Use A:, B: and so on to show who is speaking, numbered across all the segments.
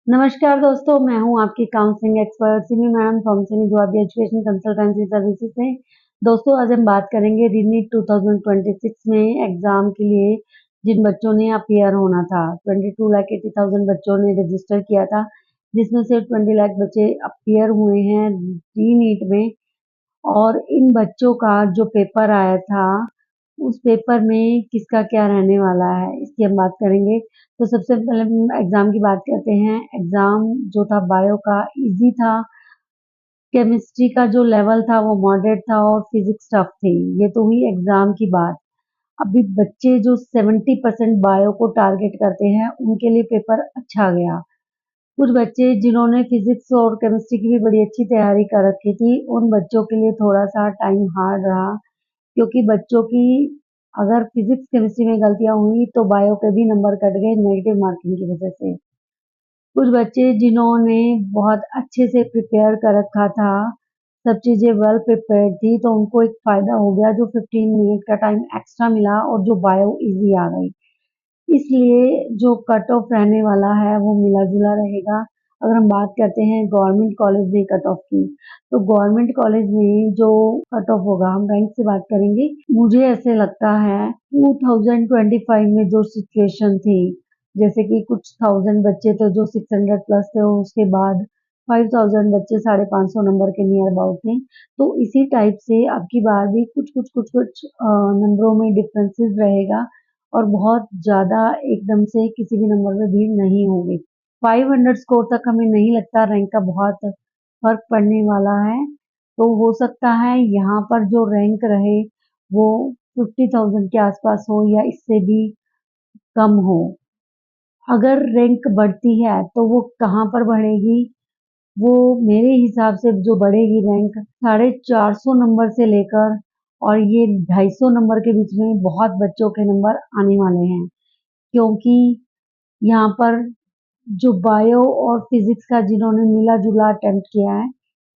A: नमस्कार दोस्तों, मैं हूं आपकी counselling expert Simi madam from Simi Duabi education consultancy services से। दोस्तों, आज हम बात करेंगे रीनीट 2026 में एग्जाम के लिए जिन बच्चों ने अपीयर होना था। 22,80,000 बच्चों ने रजिस्टर किया था, जिसमें से 20 लाख बच्चे अपीयर हुए हैं रीनीट में। और इन बच्चों का जो पेपर आया था, उस पेपर में किसका क्या रहने वाला है, इसकी हम बात करेंगे। तो सबसे पहले हम एग्ज़ाम की बात करते हैं। एग्ज़ाम जो था बायो का ईज़ी था, केमिस्ट्री का जो लेवल था वो मॉडरेट था और फिज़िक्स टफ थी। ये तो हुई एग्ज़ाम की बात। अभी बच्चे जो 70% बायो को टारगेट करते हैं, उनके लिए पेपर अच्छा गया। कुछ बच्चे जिन्होंने फिज़िक्स और केमिस्ट्री की भी बड़ी अच्छी तैयारी कर रखी थी, उन बच्चों के लिए थोड़ा-सा टाइम हार्ड रहा, क्योंकि बच्चों की अगर फिज़िक्स केमिस्ट्री में गलतियाँ हुई तो बायो के भी नंबर कट गए नेगेटिव मार्किंग की वजह से। कुछ बच्चे जिन्होंने बहुत अच्छे से प्रिपेयर कर रखा था, सब चीज़ें वेल प्रिपेयर्ड थी, तो उनको एक फ़ायदा हो गया जो 15 मिनट का टाइम एक्स्ट्रा मिला और जो बायो ईज़ी आ गई। इसलिए जो कट ऑफ रहने वाला है वो मिला-जुला रहेगा। अगर हम बात करते हैं गवर्नमेंट कॉलेज में कट ऑफ की, तो गवर्नमेंट कॉलेज में जो कट ऑफ होगा, हम रैंक से बात करेंगे। मुझे ऐसे लगता है 2025 में जो सिचुएशन थी, जैसे कि कुछ थाउज़ेंड बच्चे थे जो 600 प्लस थे और उसके बाद 5000 बच्चे 550 नंबर के नियर अबाउट थे। तो इसी टाइप से अब की बार भी कुछ नंबरों में डिफरेंसेस रहेगा और बहुत ज़्यादा एकदम से किसी भी नंबर में भीड़ नहीं होगी। 500 स्कोर तक हमें नहीं लगता रैंक का बहुत फ़र्क पड़ने वाला है। तो हो सकता है यहाँ पर जो रैंक रहे वो 50,000 के आसपास हो या इससे भी कम हो। अगर रैंक बढ़ती है तो वो कहाँ पर बढ़ेगी? वो मेरे हिसाब से जो बढ़ेगी रैंक 450 नंबर से लेकर और ये 250 नंबर के बीच में बहुत बच्चों के नंबर आने वाले हैं, क्योंकि यहाँ पर जो बायो और फिजिक्स का जिन्होंने मिला-जुला अटेम्प्ट किया है,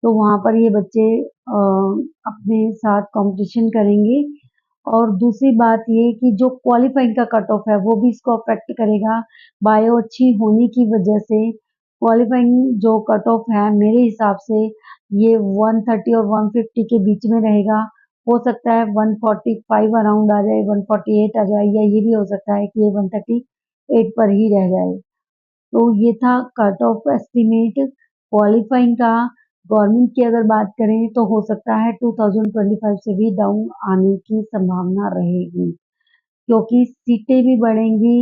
A: तो वहाँ पर ये बच्चे अपने साथ कॉम्पिटिशन करेंगे। और दूसरी बात ये कि जो क्वालीफाइंग का कट ऑफ है वो भी इसको अफेक्ट करेगा। बायो अच्छी होने की वजह से क्वालीफाइंग जो कट ऑफ है मेरे हिसाब से ये 130 और 150 के बीच में रहेगा। हो सकता है 145 अराउंड आ जाए, 148 आ जाए, या ये भी हो सकता है कि ये 138 पर ही रह जाए। तो ये था कट ऑफ एस्टीमेट क्वालीफाइंग का। गवर्नमेंट की अगर बात करें तो हो सकता है 2025 से भी डाउन आने की संभावना रहेगी, क्योंकि सीटें भी बढ़ेंगी।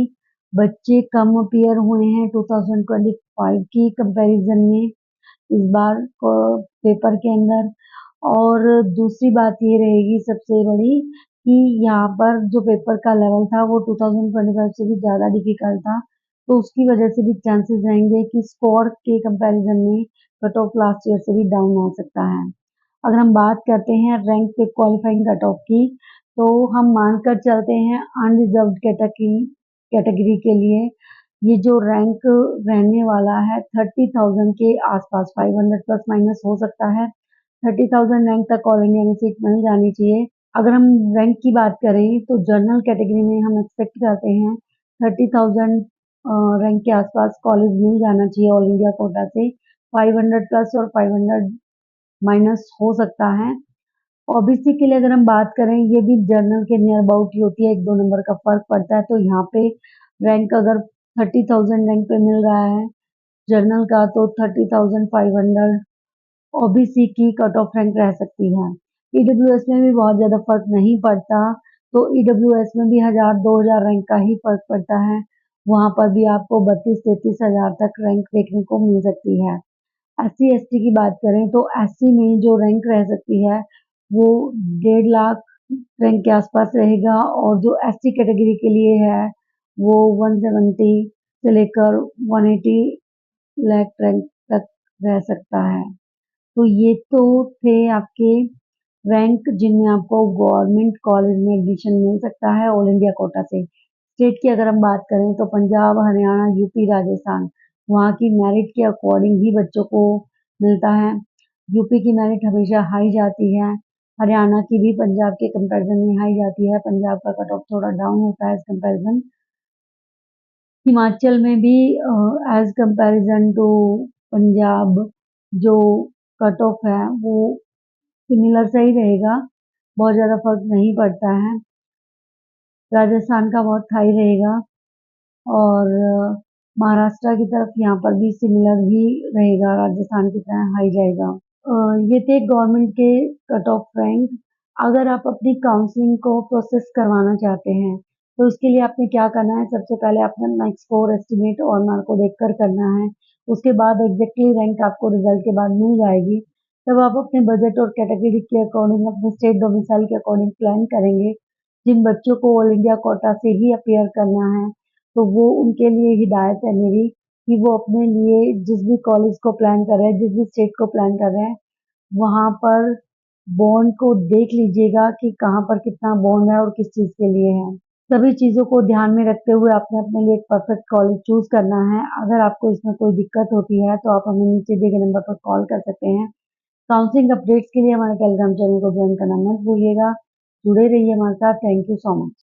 A: बच्चे कम अपीयर हुए हैं 2025 की कंपैरिजन में इस बार पेपर के अंदर। और दूसरी बात ये रहेगी सबसे बड़ी कि यहाँ पर जो पेपर का लेवल था वो 2025 से भी ज़्यादा डिफिकल्ट था, तो उसकी वजह से भी चांसेस रहेंगे कि स्कोर के कंपैरिजन में कट ऑफ लास्ट ईयर से भी डाउन आ सकता है। अगर हम बात करते हैं रैंक पे क्वालिफाइंग कट ऑफ की, तो हम मानकर चलते हैं अनरिजर्व्ड कैटेगरी के लिए ये जो रैंक रहने वाला है 30,000 के आसपास, 500 प्लस माइनस हो सकता है। 30,000 रैंक तक ऑल इंडिया में सीट मिल जानी चाहिए। अगर हम रैंक की बात करें तो जनरल कैटेगरी में हम एक्सपेक्ट करते हैं 30,000 रैंक के आसपास कॉलेज मिल जाना चाहिए ऑल इंडिया कोटा से। 500 प्लस और 500 माइनस हो सकता है। ओबीसी के लिए अगर हम बात करें, ये भी जनरल के नियर अबाउट ही होती है, 1-2 नंबर का फ़र्क पड़ता है। तो यहाँ पे रैंक अगर 30,000 रैंक पे मिल रहा है जनरल का, तो 30,500 ओबीसी की कट ऑफ रैंक रह सकती है। ईडब्ल्यूएस में भी बहुत ज़्यादा फ़र्क नहीं पड़ता, तो ईडब्ल्यूएस में भी 1000-2000 रैंक का ही फ़र्क पड़ता है। वहाँ पर भी आपको 32-33 हज़ार तक रैंक देखने को मिल सकती है। एससी एसटी की बात करें तो एससी में जो रैंक रह सकती है वो 1.5 लाख रैंक के आसपास रहेगा, और जो एसटी कैटेगरी के लिए है वो 170 से लेकर 180 लाख रैंक तक रह सकता है। तो ये तो थे आपके रैंक जिनमें आपको गवर्नमेंट कॉलेज में एडमिशन मिल सकता है ऑल इंडिया कोटा से। स्टेट की अगर हम बात करें तो पंजाब, हरियाणा, यूपी, राजस्थान, वहाँ की मेरिट के अकॉर्डिंग ही बच्चों को मिलता है। यूपी की मेरिट हमेशा हाई जाती है, हरियाणा की भी पंजाब के कंपैरिजन में हाई जाती है। पंजाब का कट ऑफ थोड़ा डाउन होता है एज़ कंपैरिजन। हिमाचल में भी एज़ कंपैरिज़न टू पंजाब जो कट ऑफ है वो सिमिलर सा ही रहेगा, बहुत ज़्यादा फ़र्क नहीं पड़ता है। राजस्थान का बहुत हाई रहेगा और महाराष्ट्र की तरफ यहाँ पर भी सिमिलर ही रहेगा, राजस्थान की तरह हाई जाएगा। ये थे गवर्नमेंट के कट ऑफ रैंक। अगर आप अपनी काउंसलिंग को प्रोसेस करवाना चाहते हैं तो इसके लिए आपने क्या करना है, सबसे पहले अपना नेक्स्ट स्कोर एस्टिमेट और मार्क को देखकर करना है। उसके बाद एग्जैक्टली रैंक आपको रिजल्ट के बाद मिल जाएगी। तब आप अपने बजट और कैटेगरी के अकॉर्डिंग अपने स्टेट डोमिसाइल के अकॉर्डिंग प्लान करेंगे। जिन बच्चों को ऑल इंडिया कोटा से ही अपीयर करना है तो वो उनके लिए हिदायत है मेरी कि वो अपने लिए जिस भी कॉलेज को प्लान कर रहे हैं, जिस भी स्टेट को प्लान कर रहे हैं, वहाँ पर बॉन्ड को देख लीजिएगा कि कहाँ पर कितना बॉन्ड है और किस चीज़ के लिए है। सभी चीज़ों को ध्यान में रखते हुए आपने अपने लिए एक परफेक्ट कॉलेज चूज़ करना है। अगर आपको इसमें कोई दिक्कत होती है तो आप हमें नीचे दिए गए नंबर पर कॉल कर सकते हैं। काउंसलिंग अपडेट्स के लिए हमारे टेलीग्राम चैनल को ज्वाइन करना मत भूलिएगा। जुड़े रहिए हमारे साथ। Thank you so much.